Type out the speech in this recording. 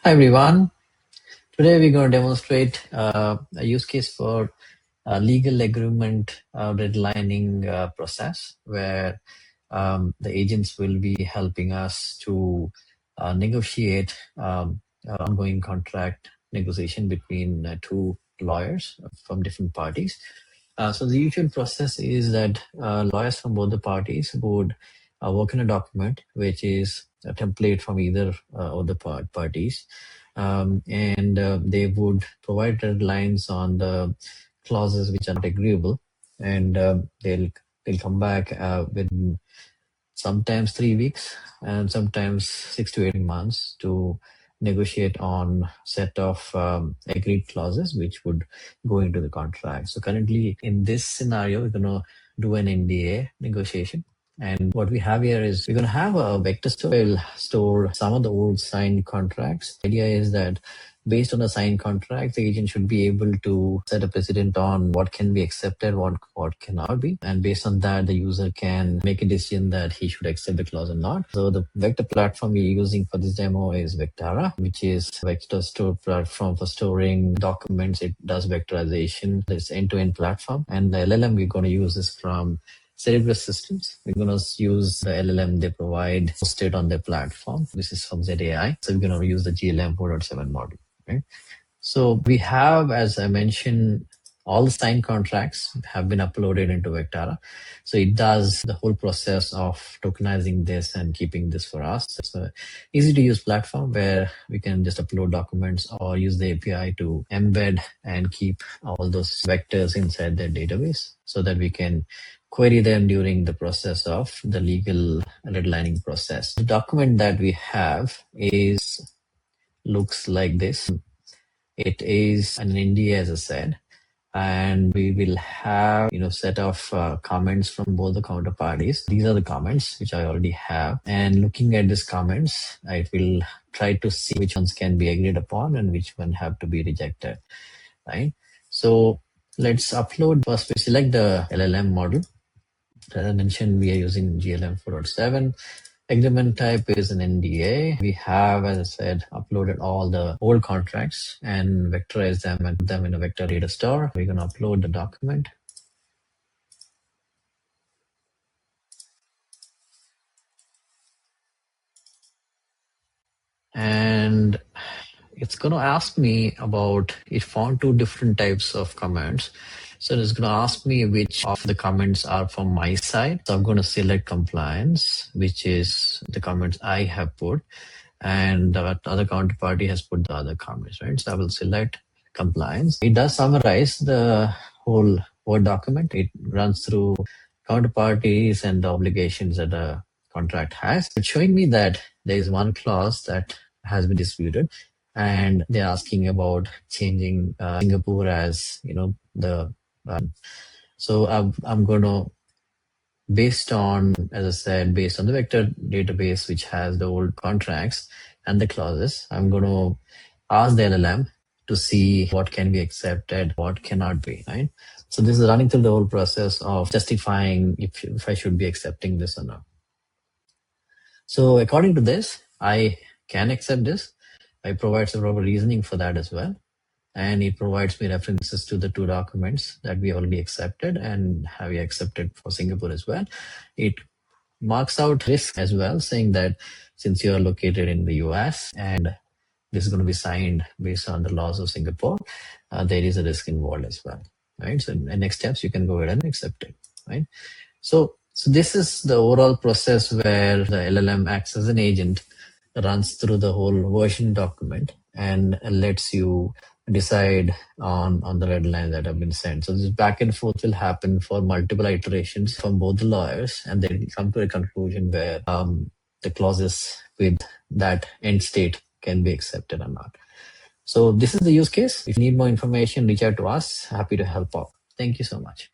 Hi everyone. Today we're going to demonstrate a use case for a legal agreement redlining process where the agents will be helping us to negotiate ongoing contract negotiation between two lawyers from different parties. So the usual process is that lawyers from both the parties would work in a document which is a template from either of the parties, and they would provide red lines on the clauses which are not agreeable, and they'll come back within sometimes 3 weeks and sometimes 6 to 8 months to negotiate on set of agreed clauses which would go into the contract. So currently in this scenario, we're going to do an NDA negotiation. And what we have here is we're going to have a vector store. We'll store some of the old signed contracts. The idea is that based on the signed contract, the agent should be able to set a precedent on what can be accepted, what cannot be. And based on that, the user can make a decision that he should accept the clause or not. So the vector platform we're using for this demo is Vectara, which is a vector store platform for storing documents. It does vectorization. It's end-to-end platform. And the LLM we're going to use is from Cerebras Systems. We're going to use the LLM they provide hosted on their platform. This is from ZAI. So we're going to use the GLM 4.7 model. Right? So we have, as I mentioned, all the signed contracts have been uploaded into Vectara. So it does the whole process of tokenizing this and keeping this for us. It's an easy to use platform where we can just upload documents or use the API to embed and keep all those vectors inside their database so that we can query them during the process of the legal redlining process. The document that we have looks like this. It is an NDA, as I said, and we will have set of comments from both the counterparties. These are the comments which I already have, and looking at these comments, I will try to see which ones can be agreed upon and which one have to be rejected. Right. So let's upload. First, we select the LLM model. As I mentioned, we are using GLM 4.7. Agreement type is an NDA. We have, as I said, uploaded all the old contracts and vectorized them and put them in a vector data store. We're going to upload the document. And it's going to ask me about, it found two different types of comments. So it's going to ask me which of the comments are from my side. So I'm going to select compliance, which is the comments I have put, and the other counterparty has put the other comments, right? So I will select compliance. It does summarize the whole Word document. It runs through counterparties and the obligations that the contract has. It's showing me that there is one clause that has been disputed, and they're asking about changing Singapore as the so I'm going to, based on, as I said, based on the vector database which has the old contracts and the clauses, I'm going to ask the LLM to see what can be accepted, what cannot be, right? So this is running through the whole process of justifying if I should be accepting this or not. So according to this, I can accept this. I provide some proper reasoning for that as well. And it provides me references to the two documents that we already accepted and have we accepted for Singapore as well. It marks out risk as well, saying that since you are located in the US and this is going to be signed based on the laws of Singapore, there is a risk involved as well, right? So in the next steps, you can go ahead and accept it, right? So this is the overall process where the LLM acts as an agent, runs through the whole version document and lets you decide on the red line that have been sent. So this back and forth will happen for multiple iterations from both the lawyers, and they will come to a conclusion where the clauses with that end state can be accepted or not. So this is the use case. If you need more information, reach out to us. Happy to help out. Thank you so much.